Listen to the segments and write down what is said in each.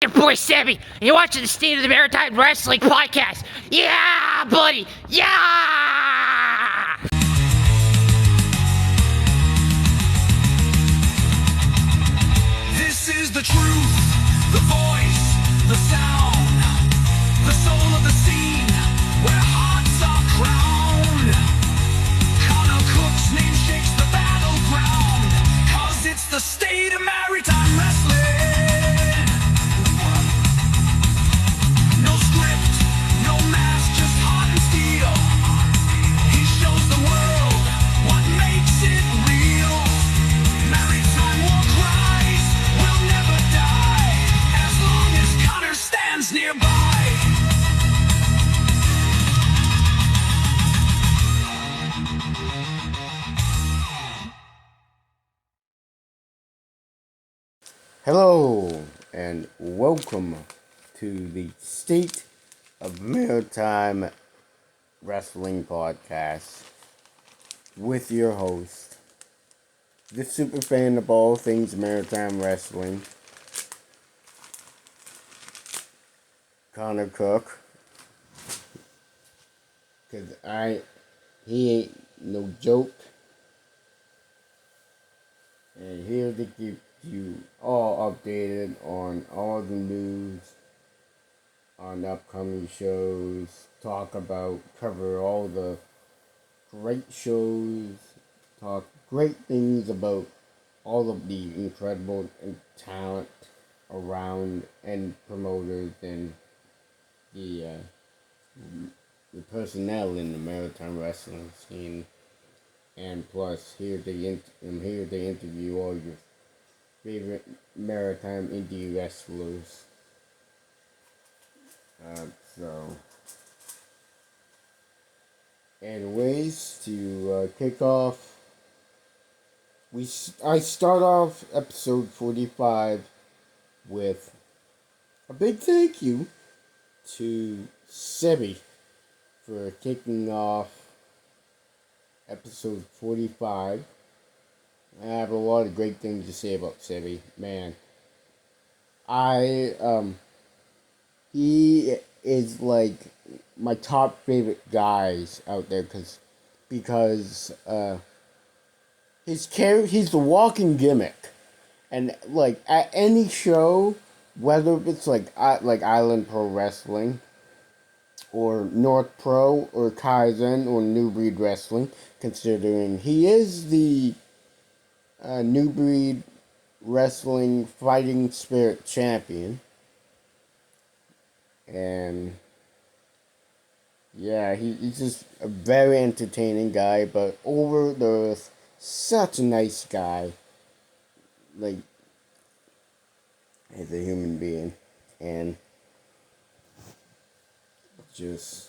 your boy Sammy, and you're watching the State of the Maritime Wrestling Podcast. Yeah, buddy! Yeah! This is the truth, the voice, the sound, the soul of the scene, where hearts are crowned. Connor Cook's name shakes the battleground, 'cause it's the State of Maritime Wrestling. No script, no mask, just heart and steel. He shows the world what makes it real. Maritime war cries will never die, as long as Connor stands nearby. Hello and welcome to the State of Maritime Wrestling Podcast with your host, the super fan of all things maritime wrestling, Connor Cook. Cause he ain't no joke, and here to keep you all updated on all the news, on upcoming shows, cover all the great shows, talk great things about all of the incredible talent around and promoters and the personnel in the maritime wrestling scene. And plus, I'm here to interview all your favorite maritime indie wrestlers. Anyways, to kick off, I start off episode 45 with a big thank you to Sebi for kicking off episode 45. I have a lot of great things to say about Sebi. Man, he is like my top favorite guys out there because he's the walking gimmick, and like at any show, whether it's like Island Pro Wrestling, or North Pro, or Kaizen, or New Breed Wrestling, considering he is the New Breed Wrestling Fighting Spirit Champion. And yeah, he's just a very entertaining guy, but over the earth, such a nice guy, like, as a human being. And just,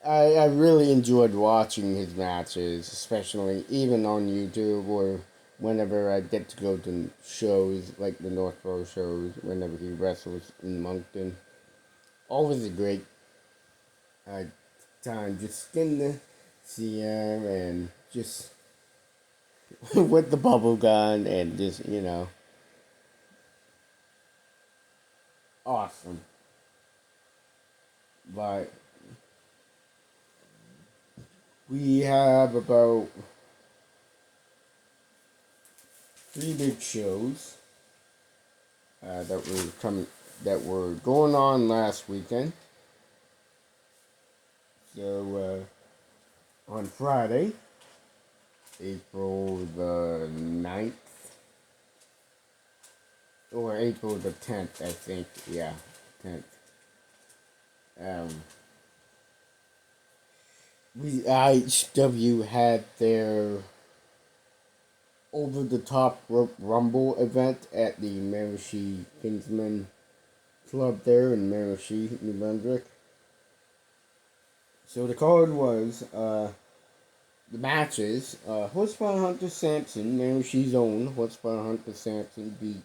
I really enjoyed watching his matches, especially even on YouTube or whenever I get to go to shows, like the North Pro shows, whenever he wrestles in Moncton. Always a great time just getting to see him and just with the bubble gun and just, awesome. But we have about 3 big shows that were going on last weekend. So on Friday, April the 9th, or April the 10th, I think, yeah, 10th. IHW had their over the top rope rumble event at the Miramichi Kinsman Club there in Miramichi, New Brunswick. So the card was the matches. Horsepower Hunter Sampson, Miramichi's own Horsepower Hunter Sampson, beat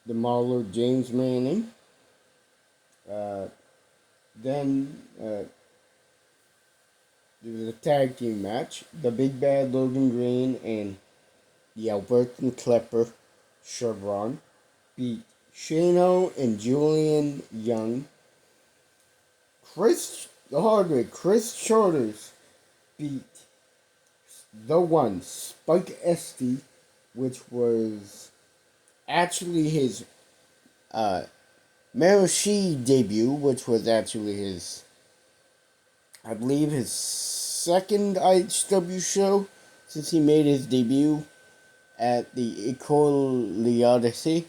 the Mauler James Manning. Then there was a tag team match. The Big Bad Logan Green and the Albertan Klepper Chevron beat Shano and Julian Young. Chris Shoulders beat the one, Spike Esty, which was actually his Marushi debut, which was actually his, I believe, his second IHW show since he made his debut at the École Odyssey.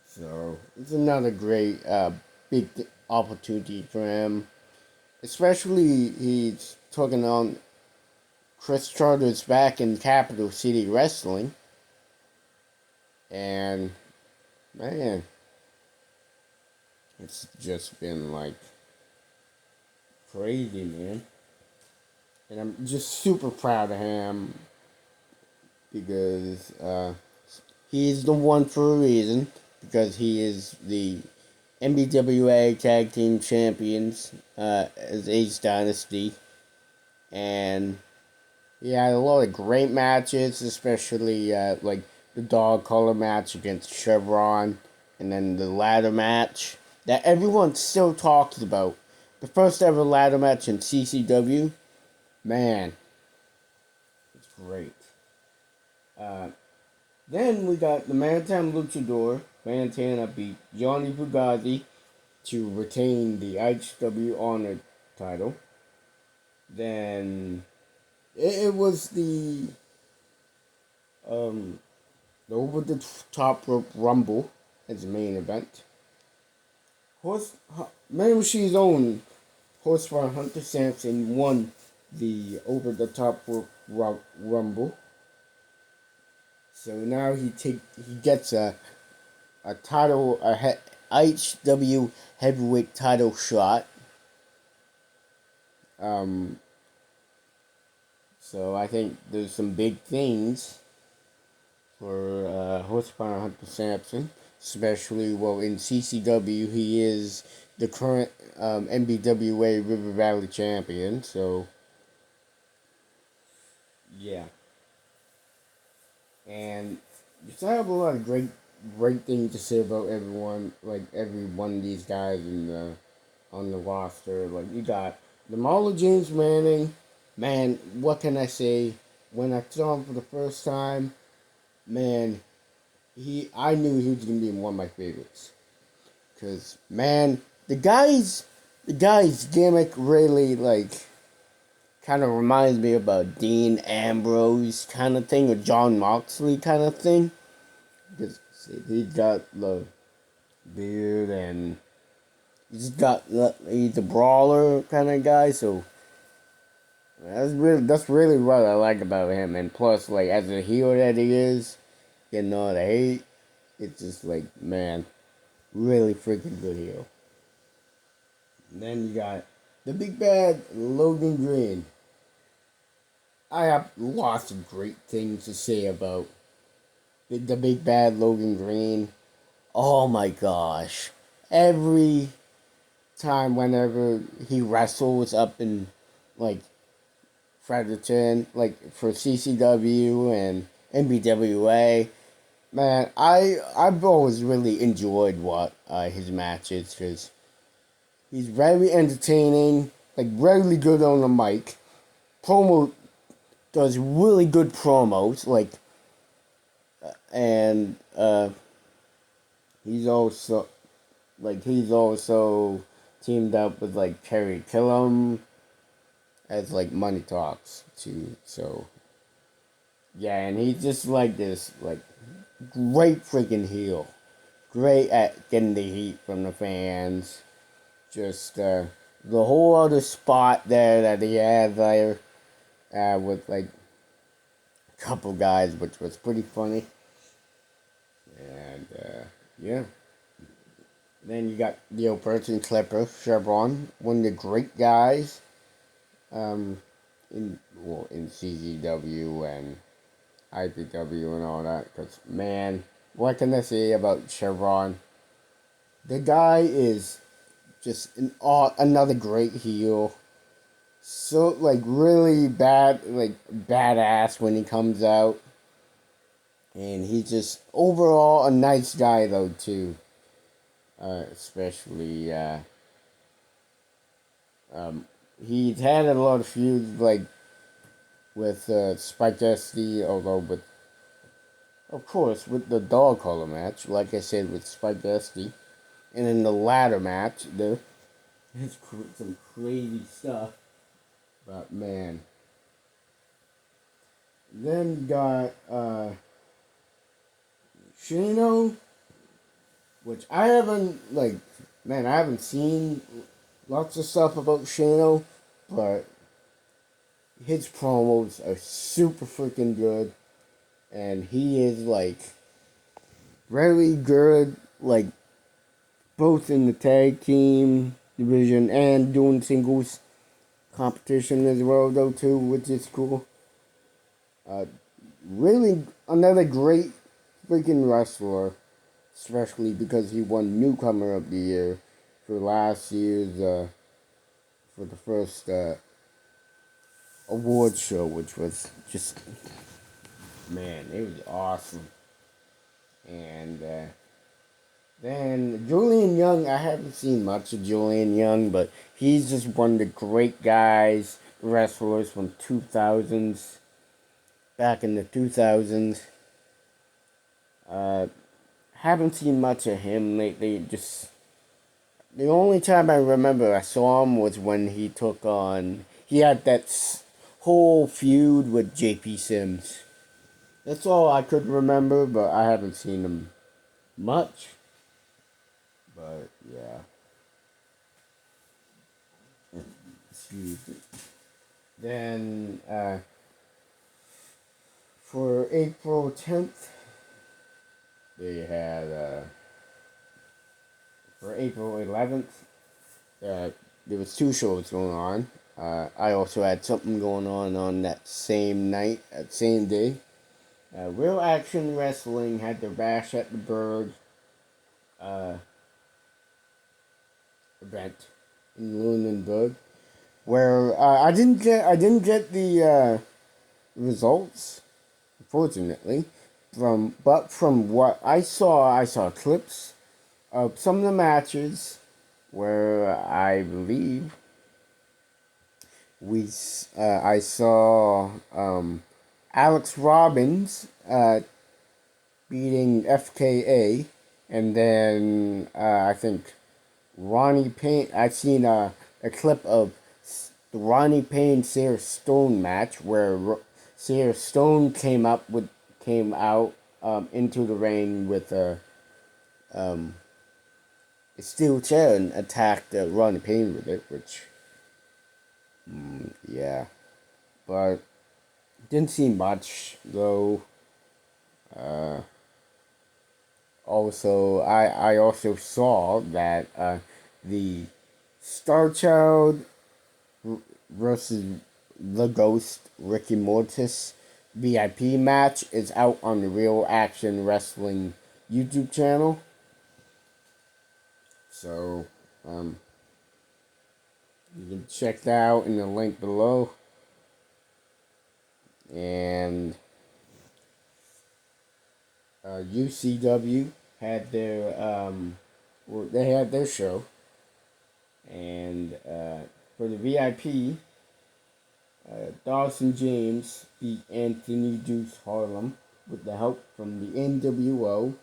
So it's another great big opportunity for him. Especially he's taking on Chris Charter's back in Capital City Wrestling. And man, it's just been like crazy, man. And I'm just super proud of him because he's the one for a reason. Because he is the MBWA Tag Team Champions as Ace Dynasty. And he had a lot of great matches, especially like the dog collar match against Chevron. And then the ladder match that everyone still talks about. The first ever ladder match in CCW. Man, it's great. Then we got the Maritime Luchador. Santana beat Johnny Bugatti to retain the IHW Honor title. Then it was the over the top rope rumble as the main event. Mamushi's own Horsepower Hunter Sampson won the over the top rope rumble. So now he gets a title, IHW heavyweight title shot. So I think there's some big things for Horsepower Hunter Sampson, especially in CCW he is the current MBWA River Valley champion. So yeah, and I have a lot of great things to say about everyone, like every one of these guys on the roster. Like you got Marla James Manning. Man, what can I say? When I saw him for the first time, man, I knew he was gonna be one of my favorites. Cause man, the guy's gimmick really kind of reminds me about Dean Ambrose kind of thing or John Moxley kind of thing. Because he's got the beard and he's a brawler kind of guy. So that's really what I like about him. And plus, like as a heel that he is, getting all the hate, it's just like man, really freaking good heel. And then you got the big bad Logan Green. I have lots of great things to say about the big bad Logan Green. Oh my gosh. Every time whenever he wrestles up in like Fredericton, like for CCW and MBWA, man, I've always really enjoyed his matches because he's very entertaining, like really good on the mic. Does really good promos, like, and he's also teamed up with like Terry Killam as like Money Talks too. So yeah, and he's just like this like great freaking heel, great at getting the heat from the fans. Just the whole other spot there that he had there with like a couple guys, which was pretty funny. And yeah. Then you got the Operation Clipper, Chevron, one of the great guys in CZW and IPW and all that. Because, man, what can I say about Chevron? The guy is just another great heel. So, like, really badass when he comes out. And he's just overall a nice guy though too. Especially um, he's had a lot of feuds like with Spike SD, although with of course with the dog collar match, like I said with Spike SD, and in the ladder match there is some crazy stuff. But man, then you got Shino, which I haven't like. Man, I haven't seen lots of stuff about Shano, but his promos are super freaking good, and he is like very good, like both in the tag team division and doing singles competition as well, though too, which is cool. Uh, really, another great freaking wrestler, especially because he won Newcomer of the Year for last year's for the first award show, which was just man, it was awesome. And then Julian Young, I haven't seen much of Julian Young, but he's just one of the great guys, wrestlers from 2000s, back in the 2000s. Uh, haven't seen much of him lately. Just the only time I remember I saw him was when he took on. He had that whole feud with J.P. Sims. That's all I could remember, but I haven't seen him much. But yeah. Excuse me. Then for April 10th, they had for April 11th, there was two shows going on. I also had something going on that same night, that same day. Real Action Wrestling had their Bash at the Berg uh, event in Lunenburg, where I didn't get the results, unfortunately. From what I saw clips of some of the matches where I believe I saw Alex Robbins beating FKA, and then I think Ronnie Payne. I've seen a clip of the Ronnie Payne Sarah Stone match where Sarah Stone came out into the ring with um, a steel chair and attacked Ronnie Payne with it, which yeah, but didn't see much though. Uh, I also saw that the Star Child versus the Ghost Ricky Mortis VIP match is out on the Real Action Wrestling YouTube channel. So you can check that out in the link below. And UCW had they had their show, and for the VIP, Dawson James beat Anthony Deuce Harlem with the help from the NWO,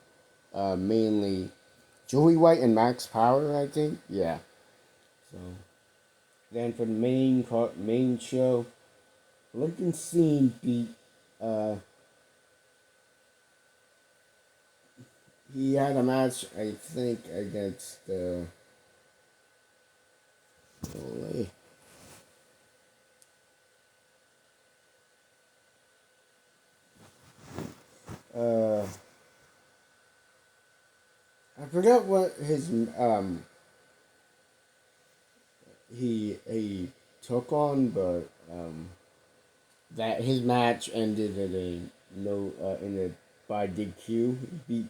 mainly Joey White and Max Power, I think. Yeah. So then for the main show, Lincoln Steen beat. He had a match, I think, against holy. Uh, I forgot what his he took on, but that his match ended in a no in a by DQ. He beat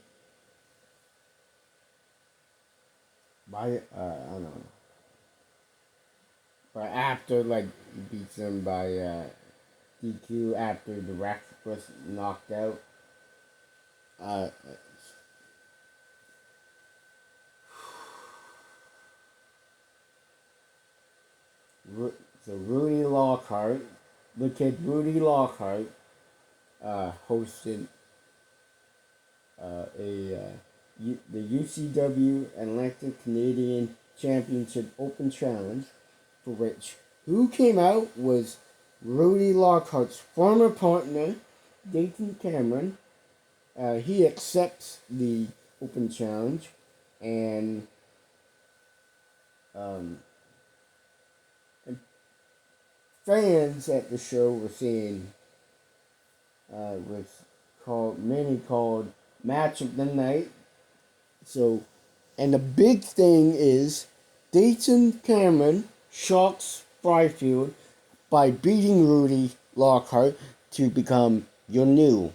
by I don't know, but after like he beats him by DQ after the ref was knocked out. uh, so Rudy Lockhart, the kid Rudy Lockhart, hosted the UCW Atlantic Canadian Championship Open Challenge, for which who came out was Rudy Lockhart's former partner, Dayton Cameron. He accepts the Open Challenge, and um, and fans at the show were saying was called match of the night. So, and the big thing is Dayton Cameron shocks Byfield by beating Rudy Lockhart to become your new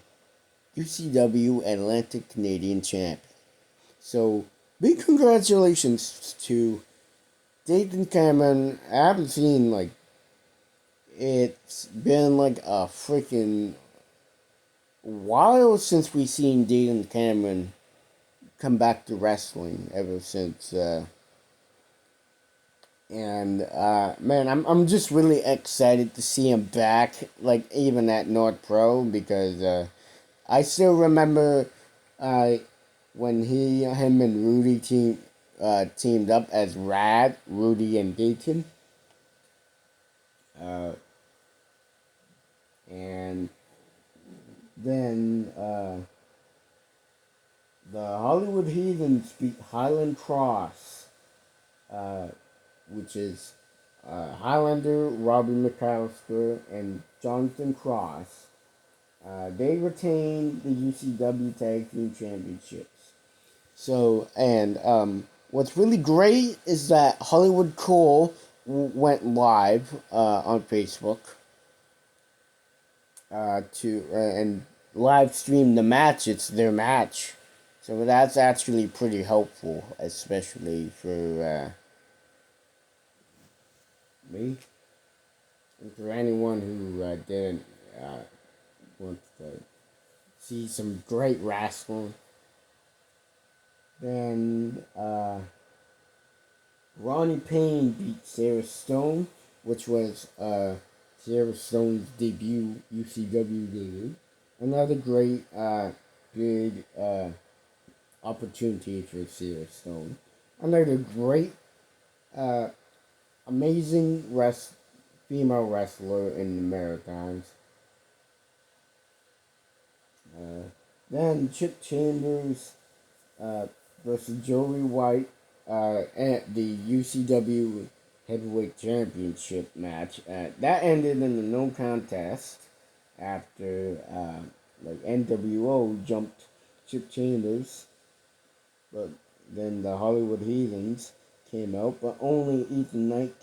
UCW Atlantic Canadian champ. So, big congratulations to Dayton Cameron. I haven't seen, like, it's been like a freaking while since we seen Dayton Cameron come back to wrestling ever since. Man, I'm just really excited to see him back, like even at North Pro, because I still remember uh, when him and Rudy teamed up as Rudy and Dayton, uh, and then the Hollywood Heathens beat Highland Cross, uh, which is Highlander, Robbie McAllister, and Jonathan Cross. They retained the UCW Tag Team Championships. So, and what's really great is that Hollywood Cole went live on Facebook and live streamed the match. It's their match. So that's actually pretty helpful, especially for me and for anyone who didn't want to see some great wrestling. Then Ronnie Payne beat Sarah Stone, which was Sarah Stone's UCW debut. Another great big opportunity for Sarah Stone. Another great, amazing female wrestler in the Maritimes. Then Chip Chambers versus Joey White at the UCW Heavyweight Championship match. That ended in a no contest after NWO jumped Chip Chambers, but then the Hollywood Heathens came out, but only Ethan Knight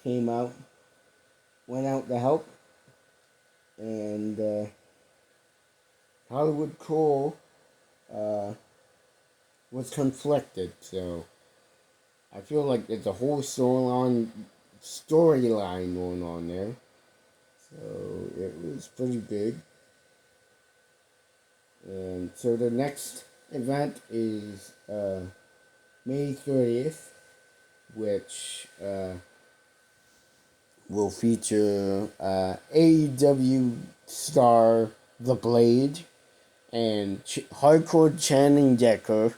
went out to help, and Hollywood Cole was conflicted, so I feel like there's a whole storyline going on there. So it was pretty big. And so the next event is May 30th, which will feature AEW star The Blade and hardcore Channing Decker,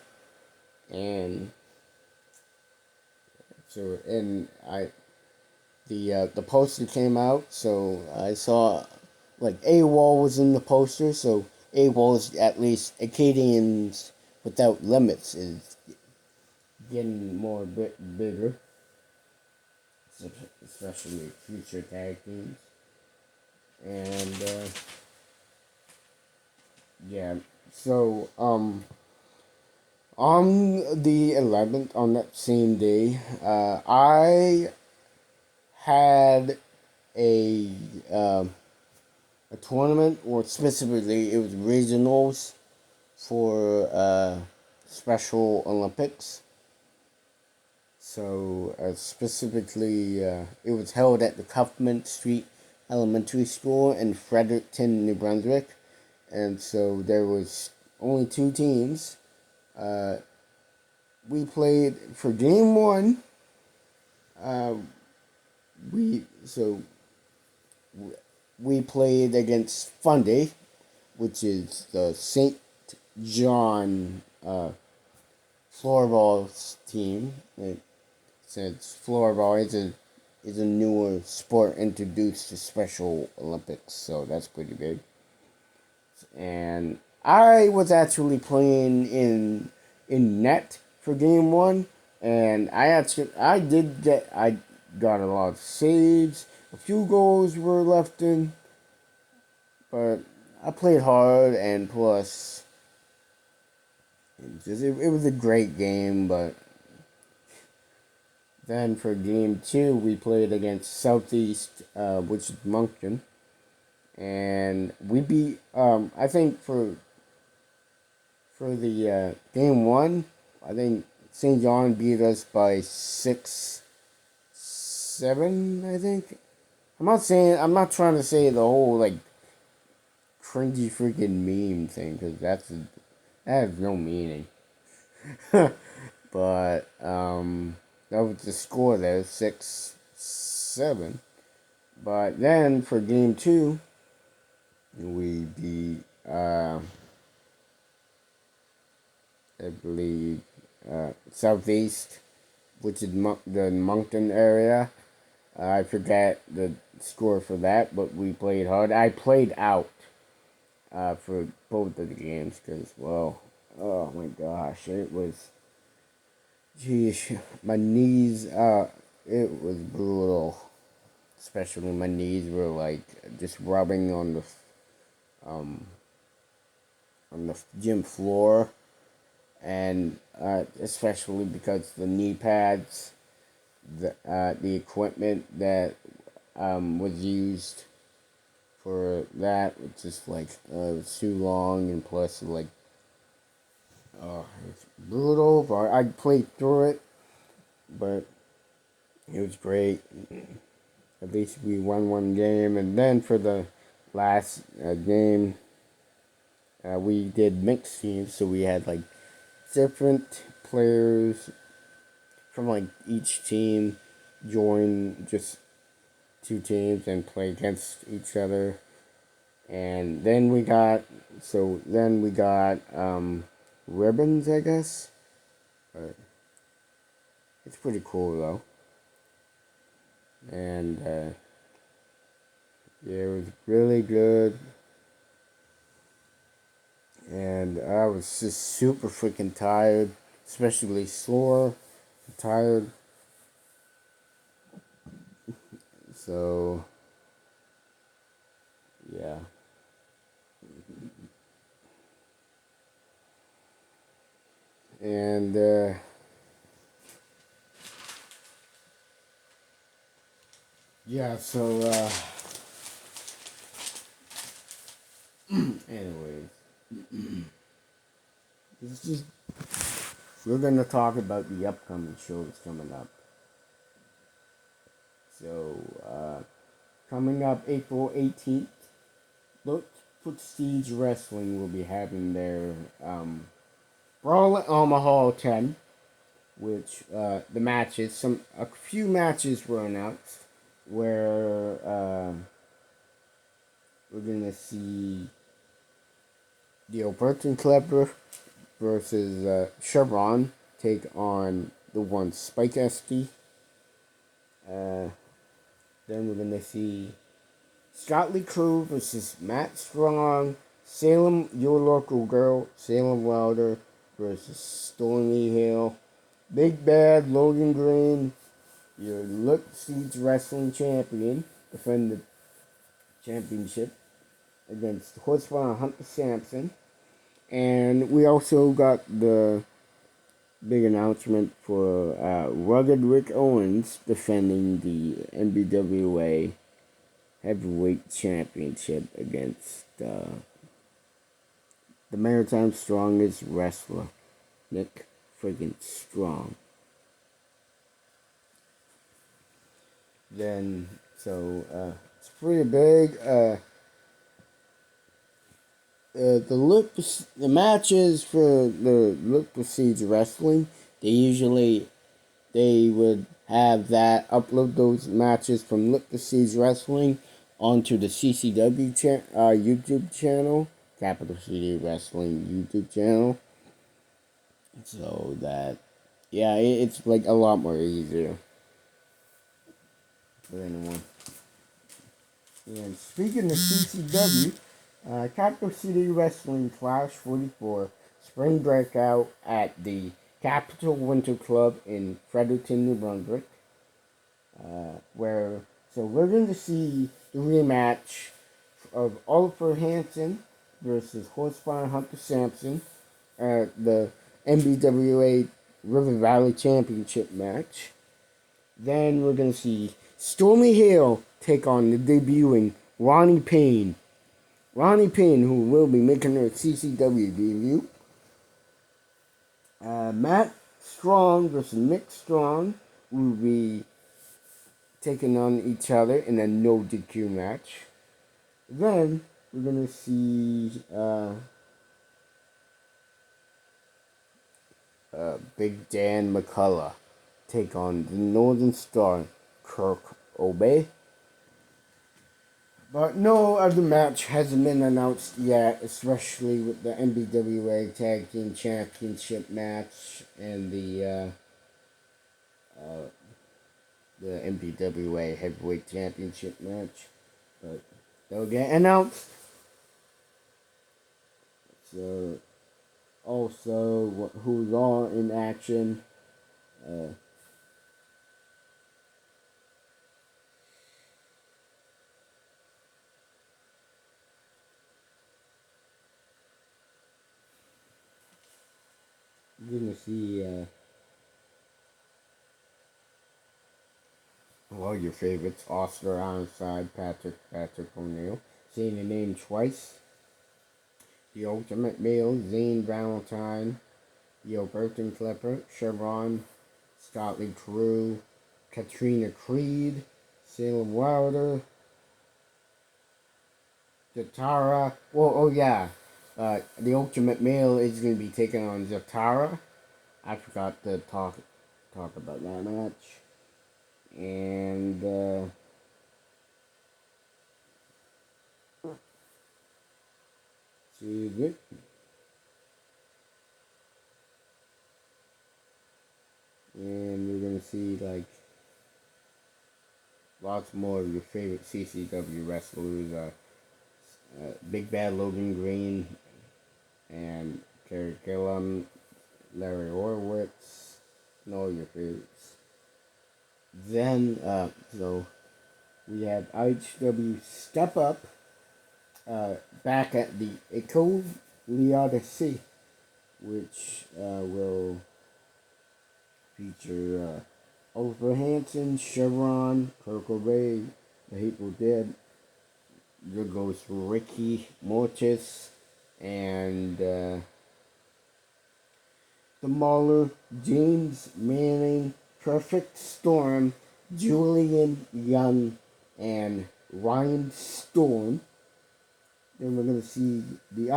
and so the poster came out, so I saw like AWOL was in the poster, so AWOL is at least Acadians Without Limits is getting more bigger, especially future tag teams, and yeah, so on the 11th, on that same day, I had a tournament, or specifically it was regionals for Special Olympics. So specifically, it was held at the Kaufman Street Elementary School in Fredericton, New Brunswick, and so there was only two teams. We played for game one. Uh, we so we played against Fundy, which is the St. John floorball team. Since floorball is a newer sport introduced to Special Olympics, so that's pretty big. And I was actually playing in net for game one, and I got a lot of saves. A few goals were left in, but I played hard, and plus it was a great game. But then for game two, we played against Southeast, which is Moncton, and we beat. I think for the game one, I think St. John beat us by 6-7. I think. I'm not trying to say the whole like cringy freaking meme thing because that has no meaning. But that was the score there, 6-7. But then for game two, we beat I believe Southeast, which is the Moncton area. I forgot the score for that, but we played hard. I played out for both of the games because, well, oh my gosh, it was, geez, my knees, it was brutal. Especially my knees were like just rubbing um, on the gym floor, and especially because the knee pads, the equipment that was used for that was just like it was too long, and plus like it's brutal. But I played through it, but it was great. At least we won one game, and then for the last game, we did mixed teams, so we had like different players from like each team join just two teams and play against each other. And then we got ribbons, I guess. But it's pretty cool though. And yeah, it was really good. And I was just super freaking tired, especially sore, tired. So yeah. And yeah, so anyways, it's just we're gonna talk about the upcoming shows coming up. So coming up April 18th, look, Prestige Wrestling will be having their Brawl at Omaha 10, which the matches, a few matches were announced, where we're gonna see the Albertan Clever versus Chevron take on the one Spike SD. Then we're gonna see Scotty Crew versus Matt Strong, Salem, your local girl, Salem Wilder versus Stormy Hill, Big Bad Logan Green, your Look Siege Wrestling Champion, defend the championship against Horseman Hunter Sampson. And we also got the big announcement for Rugged Rick Owens defending the NBWA Heavyweight Championship against the Maritime Strongest Wrestler, Nick friggin' Strong. Then, so it's pretty big. the matches for the Look Prestige Wrestling, they would have that upload those matches from Look Prestige Wrestling onto the CCW YouTube channel, Capital City Wrestling YouTube channel, so that it's like a lot more easier for anyone. And speaking of CCW, Capital City Wrestling Clash 44 Spring Breakout at the Capital Winter Club in Fredericton, New Brunswick. We're going to see the rematch of Oliver Hansen versus Horsefire Hunter Sampson at the NBWA River Valley Championship match. Then we're going to see Stormy Hill take on the debuting Ronnie Payne. Ronnie Payne, who will be making her CCW debut. Matt Strong versus Mick Strong will be taking on each other in a no DQ match. Then we're going to see Big Dan McCullough take on the Northern Star, Kirk Obey. But no other match hasn't been announced yet, especially with the NBWA Tag Team Championship match and the NBWA Heavyweight Championship match. But they'll get announced. So, also, who's all in action? You're gonna see your favorites: Oscar Ironside, Patrick O'Neill. Saying the name twice. The Ultimate Male, Zane Valentine, the Burton Clipper, Chevron, Scott Lee Crew, Katrina Creed, Salem Wilder, Zatara. The Ultimate Male is going to be taking on Zatara. I forgot to talk about that match. And see it. And we're gonna see like lots more of your favorite CCW wrestlers. Big Bad Logan Green and Kerry Gillum, Larry Horowitz, and all your favorites. Then, so we have IHW Step Up back at the Eco Leodicea, which will feature Oliver Hansen, Chevron, Kirk Obey, The Hateful Dead. There goes Ricky Mortis and the Mauler, James Manning, Perfect Storm, Julian Young, and Ryan Storm. Then we're going to see the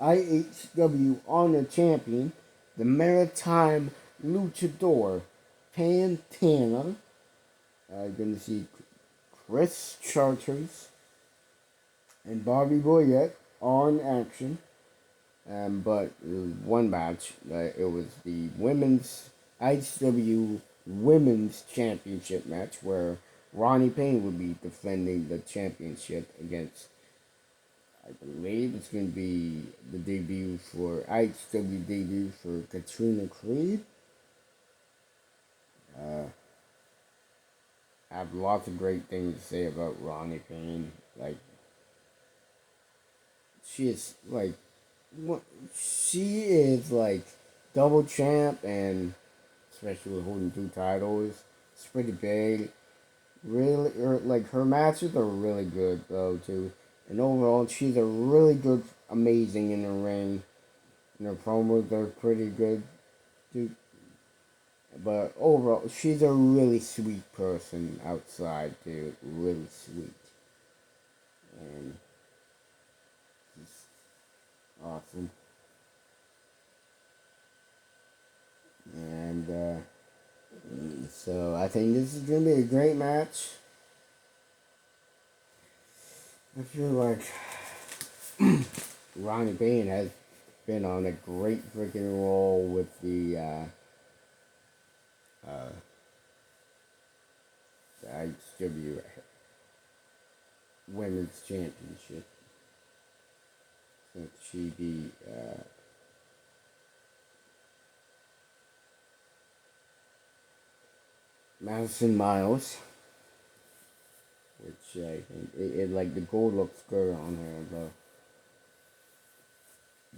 IHW Honor Champion, the Maritime Luchador, Pantana. You're going to see Chris Charters and Bobby Boyette on action. But it was one match. It was the IHW Women's Championship match where Ronnie Payne would be defending the championship against, I believe it's going to be the IHW debut for Katrina Creed. I have lots of great things to say about Ronnie Payne. Like, she is like double champ, and especially with holding 2 titles, it's pretty big. Really, her matches are really good though too. And overall, she's a really good, amazing in the ring. And her promos are pretty good too. But overall, she's a really sweet person outside too. Really sweet. And Awesome. And so I think this is gonna be a great match. I feel like Ronnie Bain has been on a great freaking roll with uh, the IW Women's Championship. Since she beat Madison Miles, which I think like the gold looks good on her though.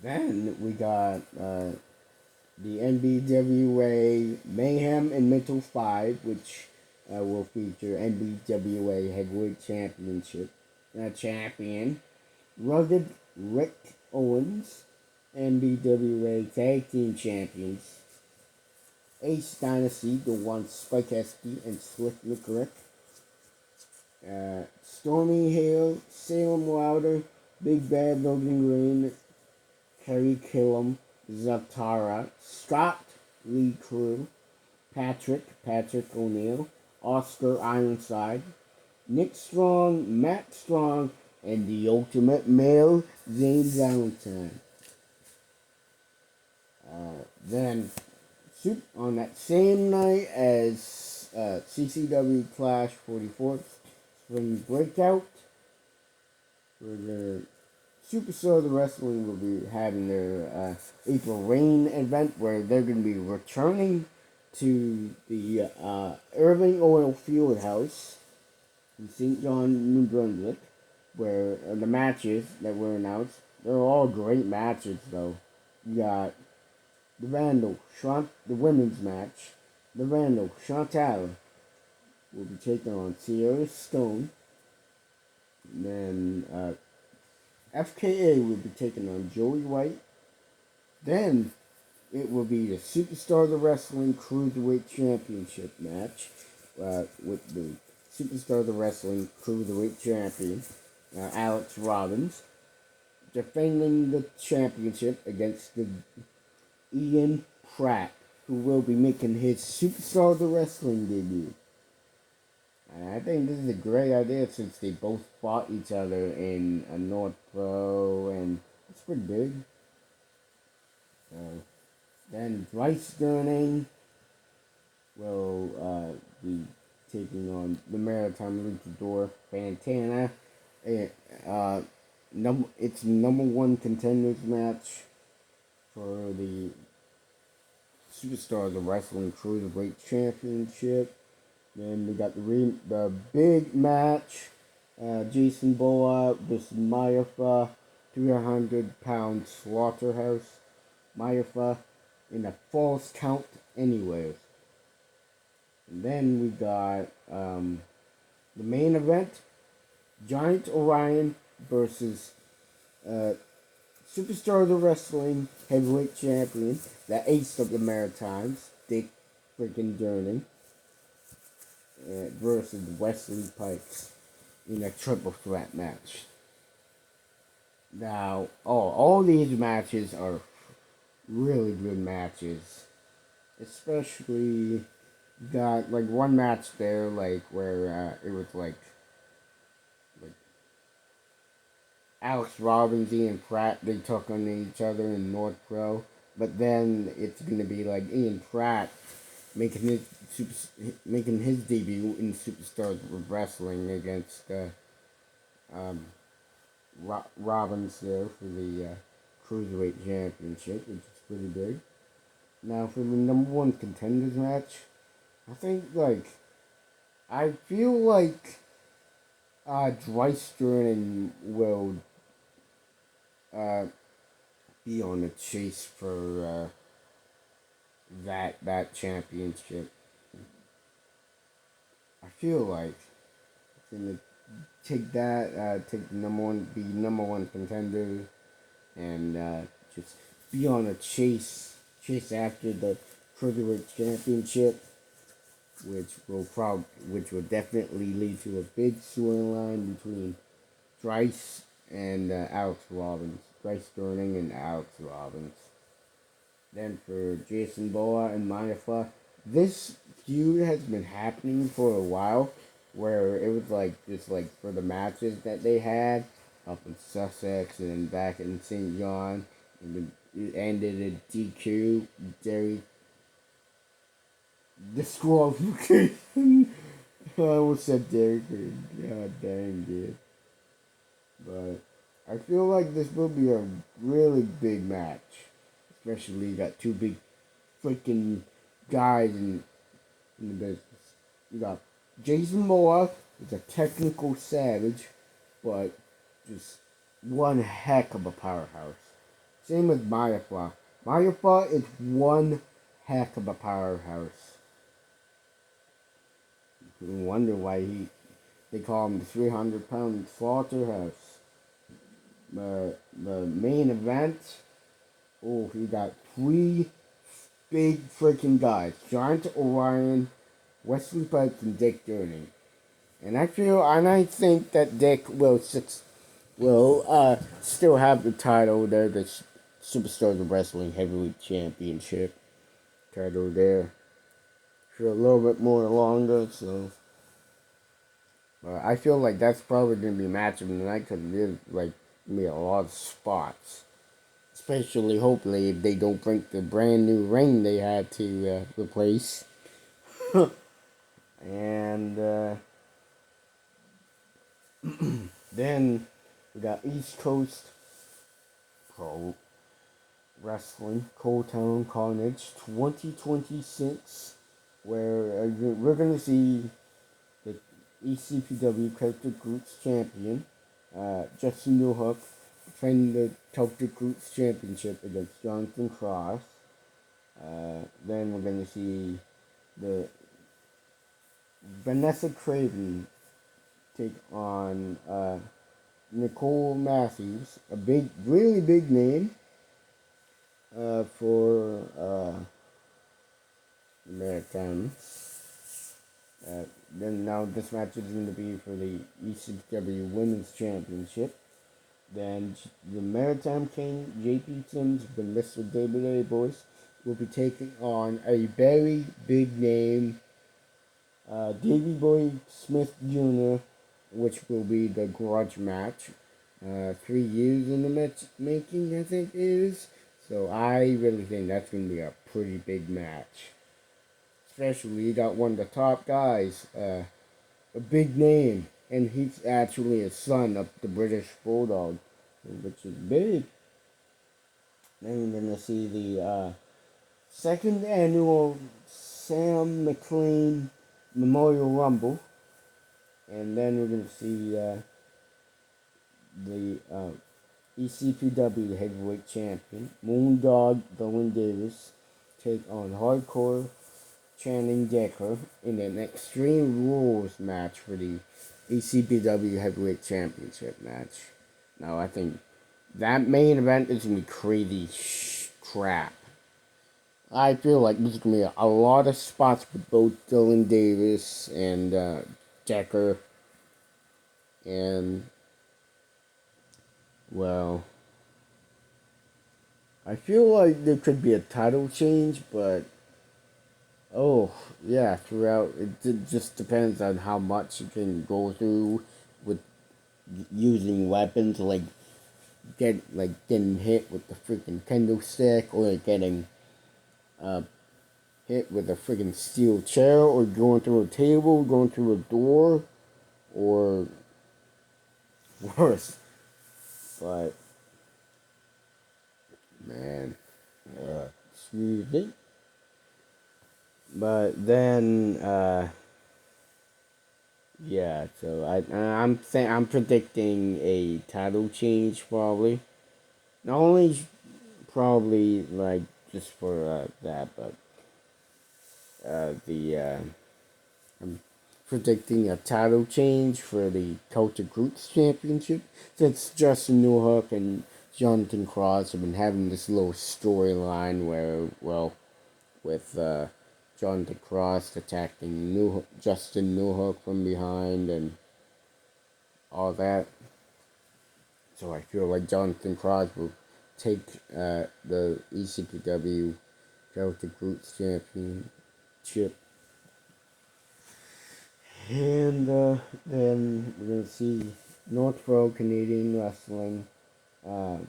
Then we got the NBWA Mayhem and Mental 5, which will feature NBWA Heavyweight Championship champion Rugged Rick Owens, NBWA Tag Team Champions Ace Dynasty, the one Spike Esky and Slick McRick, Stormy Hale, Salem Wilder, Big Bad Logan Green, Kerry Killam, Zatara, Scott Lee Crew, Patrick O'Neill, Oscar Ironside, Nick Strong, Matt Strong, and the Ultimate Male, Zane Valentine. Then, on that same night as CCW Clash 44th Spring Breakout, for their Superstar of the Wrestling will be having their April Rain event where they're going to be returning to the Irving Oil Field House in St. John, New Brunswick, where the matches that were announced, they're all great matches though. You got the Vandal, the women's match. The Vandal, Chantal, will be taking on Sierra Stone. And then FKA will be taking on Joey White. Then it will be the Superstar of the Wrestling Cruiserweight Championship match with the Superstar of the Wrestling Cruiserweight Champion, Alex Robbins, defending the championship against the Ian Pratt, who will be making his Superstar of the Wrestling debut. And I think this is a great idea since they both fought each other in a North Pro, and it's pretty big. So, then Bryce Gurning will be taking on the Maritime Luchador Fantana. It's the number one contenders match for the Superstar of the Wrestling Cruiserweight Championship. Then we got the big match, Jason Boa versus Mayafa, 300-pound slaughterhouse. Mayafa in a false count anyways. And then we got the main event, Giant Orion versus Superstar of the Wrestling Heavyweight Champion, the Ace of the Maritimes, Dick freaking Durning, versus Wesley Pikes in a triple threat match. Now, all these matches are really good matches. Especially, got like one match there, like where it was like Alex Robbins, Ian Pratt, they took on each other in North Pro. But then it's gonna be like Ian Pratt making his debut in Superstars of Wrestling against Robbins there for the Cruiserweight Championship, which is pretty big. Now for the number one contenders match, I feel like Dwight Sterling will be on the chase for that championship. I feel like it's gonna take take the number one contender, and just be on a chase after the Cruiserweight Championship, which will definitely lead to a big storyline between Bryce and Alex Robbins. Bryce Sterling and Alex Robbins. Then for Jason Boa and Maya, this feud has been happening for a while, where it was like just like for the matches that they had up in Sussex and then back in St. John, and then it ended in DQ, Jerry disqualification. I almost said Derek. God dang, dude. But I feel like this will be a really big match. Especially you got two big freaking guys in the business. You got Jason Moore, who's a technical savage, but just one heck of a powerhouse. Same with Mayapla. Mayapla is one heck of a powerhouse. You wonder why they call him the 300-pound slaughterhouse. The main event, oh, he got three big freaking guys: Giant Orion, Wesley Pipes, and Dick Durning. And I think that Dick will still have the title there, the Superstars of Wrestling Heavyweight Championship title there for a little bit more longer. So I feel like that's probably gonna be a match of the night because there's like gonna be a lot of spots. Especially, hopefully, if they don't bring the brand new ring they had to replace. And then we got East Coast Pro Wrestling Cold Town Carnage 2026, where we're going to see the ECPW Celtic Groups champion, Justin Newhook, defending the Celtic Groups championship against Jonathan Cross. Then we're going to see the Vanessa Craven take on Nicole Matthews, a really big name for Maritime. Then now this match is going to be for the ECW Women's Championship. Then the Maritime King, JP Sims, the Mr. David A. Boys, will be taking on a very big name, Davey Boy Smith Jr., which will be the grudge match. 3 years in the making, I think it is. So I really think that's going to be a pretty big match. Especially you got one of the top guys, a big name, and he's actually a son of the British Bulldog, which is big. Then we're going to see the second annual Sam McLean Memorial Rumble. And then we're going to see the ECPW Heavyweight Champion, Moondog Dylan Davis, take on Hardcore Channing Decker in an Extreme Rules match for the ECPW Heavyweight Championship match. Now, I think that main event is going to be crazy crap. I feel like there's going to be a lot of spots with both Dylan Davis and Decker. And, well, I feel like there could be a title change, but, oh, yeah, throughout, it just depends on how much you can go through with using weapons, like getting hit with the freaking kendo stick, or getting hit with a freaking steel chair, or going through a table, going through a door, or worse. But man, excuse me. But then, yeah. So I'm predicting a title change probably. Not only probably like just for that, but I'm predicting a title change for the Celtic Groups Championship, since Justin Newhook and Jonathan Cross have been having this little storyline where, well, with Jonathan Cross attacking Justin Newhook from behind and all that. So I feel like Jonathan Cross will take the ECPW Celtic Roots Championship. And then we're going to see North Pro Canadian Wrestling for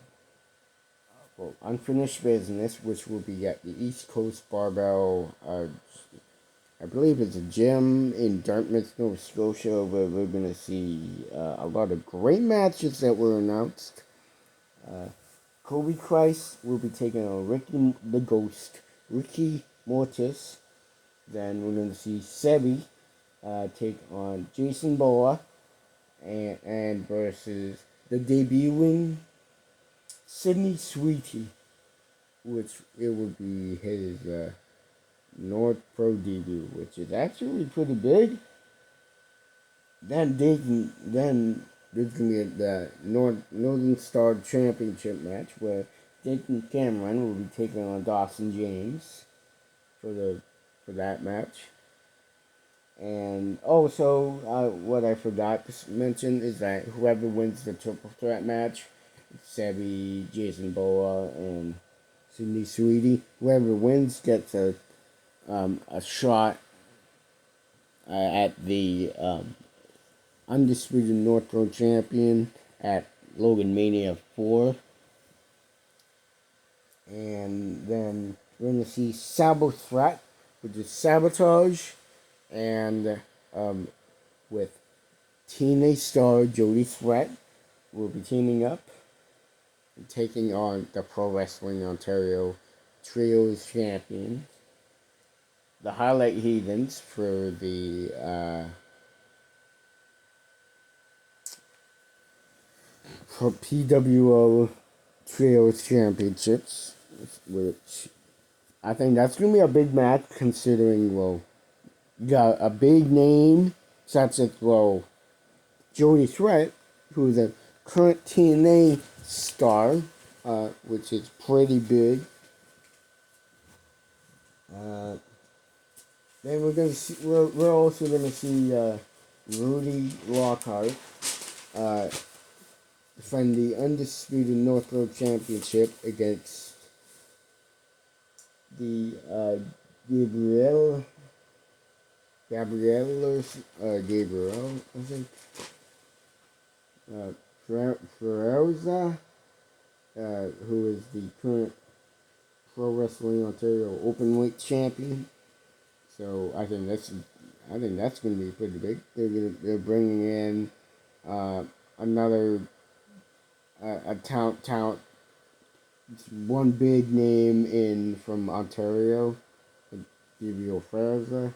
Unfinished Business, which will be at the East Coast Barbell. I believe it's a gym in Dartmouth, Nova Scotia, where we're going to see a lot of great matches that were announced. Kobe Christ will be taking on Ricky the Ghost, Ricky Mortis. Then we're going to see Sebi take on Jason Boa and versus the debuting Sydney Sweetie, which it would be his North Pro debut, which is actually pretty big. Then there's gonna be the Northern Star Championship match where Dayton Cameron will be taking on Dawson James for that match. And also, what I forgot to mention is that whoever wins the triple threat match, Sebi, Jason Boa, and Sydney Sweetie, whoever wins gets a shot at the undisputed North Pro champion at Logan Mania 4. And then we're going to see Sabo Threat, which is Sabotage, and with TNA star Jody Threat will be teaming up and taking on the Pro Wrestling Ontario Trios champions. The Highlight Heathens for the for PWO Trios Championships, which I think that's going to be a big match considering, well, you got a big name such as, well, Jody Threat, who's a current TNA star, which is pretty big. Then we're also gonna see Rudy Lockhart defend the undisputed North Road Championship against the Gabriel, I think, Ferrauza, who is the current Pro Wrestling Ontario Openweight Champion. So I think that's going to be pretty big. They're bringing in another a talent, one big name in from Ontario, Gabriel Ferrauza.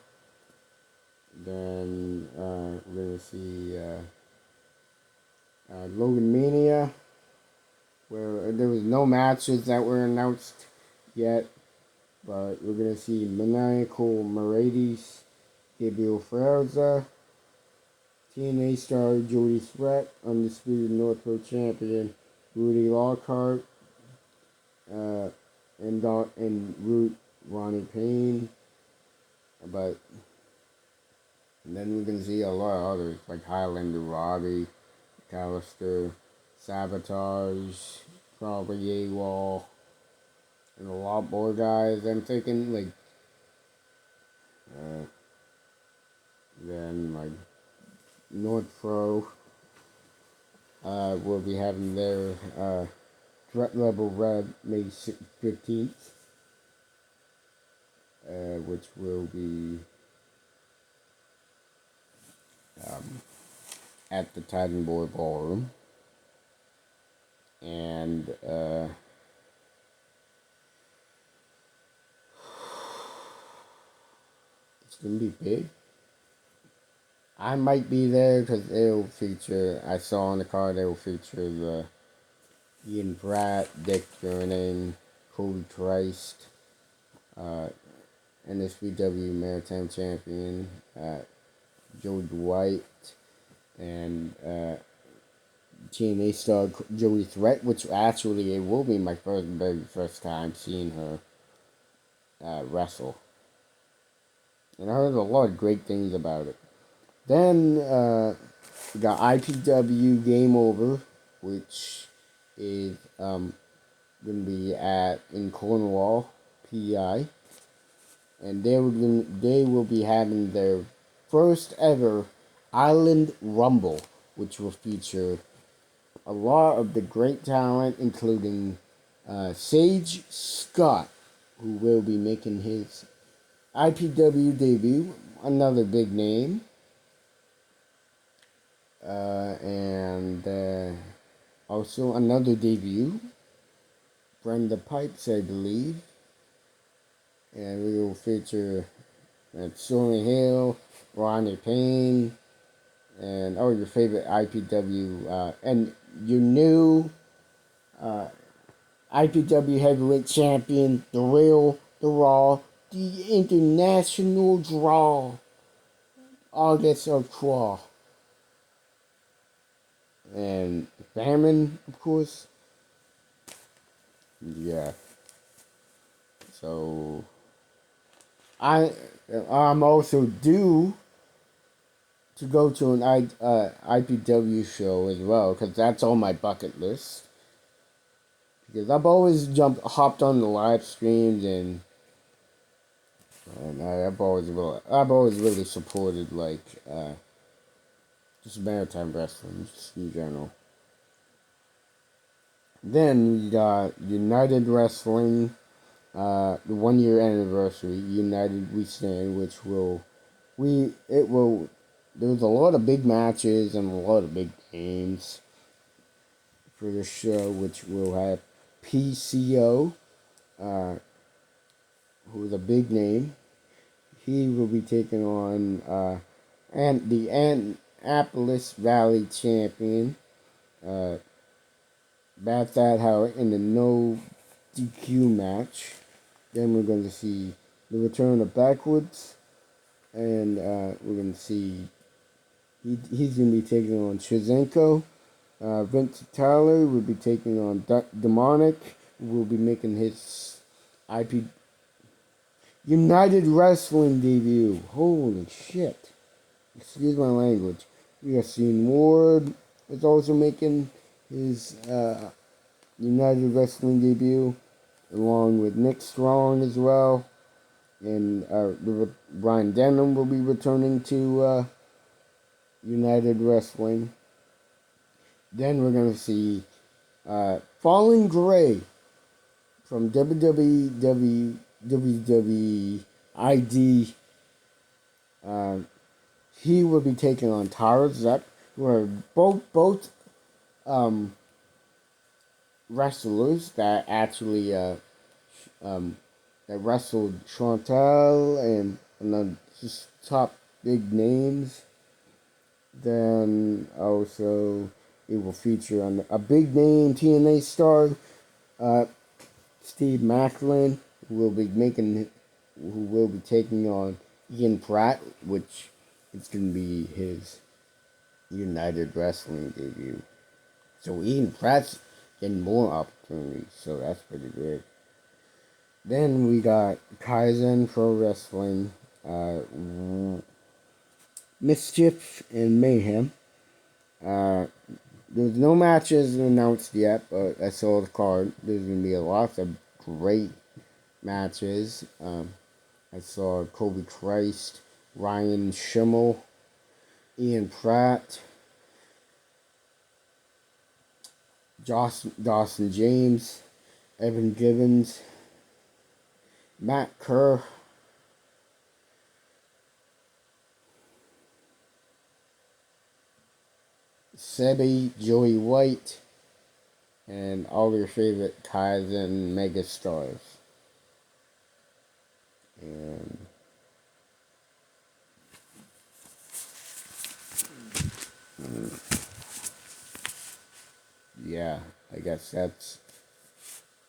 Then we're going to see Logan Mania, where there was no matches that were announced yet, but we're going to see Maniacal Merades, Gabriel Ferrauza, TNA star Jody Threat, undisputed North Pro champion Rudy Lockhart, and Root Ronnie Payne, but and then we're going to see a lot of others, like Highlander Robbie, McAllister, Sabotage, probably AWOL, and a lot more guys. I'm thinking, like, then, like, North Pro will be having their Threat Level Red May 15th, which will be at the Titan Boy Ballroom. And it's going to be big. I might be there because it'll feature, I saw on the card, it'll feature the Ian Pratt, Dick Durning, Cody Christ, NSPW Maritime Champion, Joe Dwight, and TNA star Jody Threat, which actually it will be my very first time seeing her wrestle. And I heard a lot of great things about it. Then we got IPW Game Over, which is going to be in Cornwall, PI, and they will be having their first ever Island Rumble, which will feature a lot of the great talent, including Sage Scott, who will be making his IPW debut, another big name, and also another debut, Brenda Pipes, I believe, and we will feature Soren Hill, Ronnie Payne, and your favorite IPW, and your new IPW heavyweight champion, the Real, the Raw, the International Draw, August Croix, and Famine, of course. Yeah. So I'm also due to go to an IPW show as well, because that's on my bucket list. Because I've always hopped on the live streams, and I've always really supported just Maritime wrestling, just in general. Then we got United Wrestling, the 1 year anniversary. United We Stand, which there's a lot of big matches and a lot of big games for the show, which will have PCO, who's a big name. He will be taking on and the Annapolis Valley champion, Bad Thad Howard, in the no DQ match. Then we're going to see the return of Backwoods, and we're going to see he's going to be taking on Chizenko. Vince Tyler will be taking on Demonic, who will be making his IP United Wrestling debut. Holy shit. Excuse my language. We got Sean Ward is also making his United Wrestling debut, along with Nick Strong as well. And Brian Denham will be returning to United Wrestling. Then we're going to see Fallen Gray from WWE ID. He will be taking on Tara Zep, who are both wrestlers that actually that wrestled Chantal and just top big names. Then also it will feature on a big name TNA star, Steve Macklin, who will be taking on Ian Pratt, which is going to be his United Wrestling debut. So Ian Pratt's getting more opportunities, so that's pretty good. Then we got Kaizen Pro Wrestling, Mischief and Mayhem. There's no matches announced yet, but I saw the card. There's going to be a lot of great matches. I saw Kobe Christ, Ryan Schimmel, Ian Pratt, Dawson James, Evan Gibbons, Matt Kerr, Sebi, Joey White, and all your favorite Kaizen megastars. And yeah, I guess that's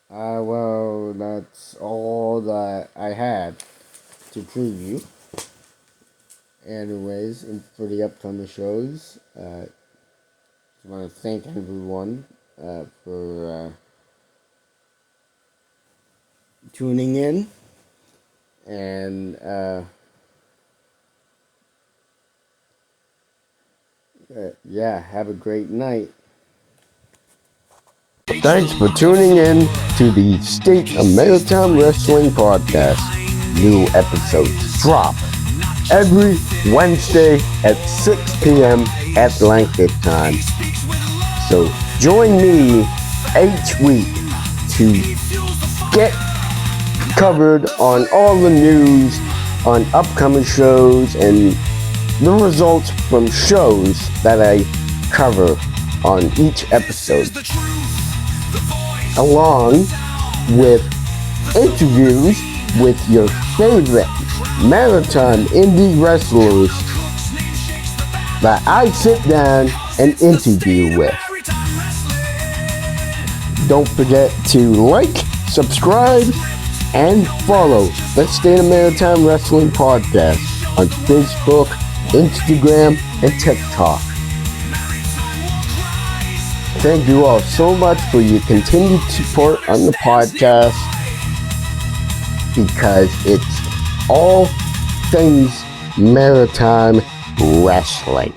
that's all that I had to preview. Anyways, and for the upcoming shows, I want to thank everyone for tuning in, and yeah, have a great night. Thanks for tuning in to the State of Maritime Wrestling Podcast. New episodes drop every Wednesday at 6 p.m. Atlantic time. So join me each week to get covered on all the news on upcoming shows and the results from shows that I cover on each episode, along with interviews with your favorite maritime indie wrestlers that I sit down and interview with. Don't forget to like, subscribe, and follow the State of Maritime Wrestling Podcast on Facebook, Instagram, and TikTok. Thank you all so much for your continued support on the podcast, because it's all things maritime wrestling.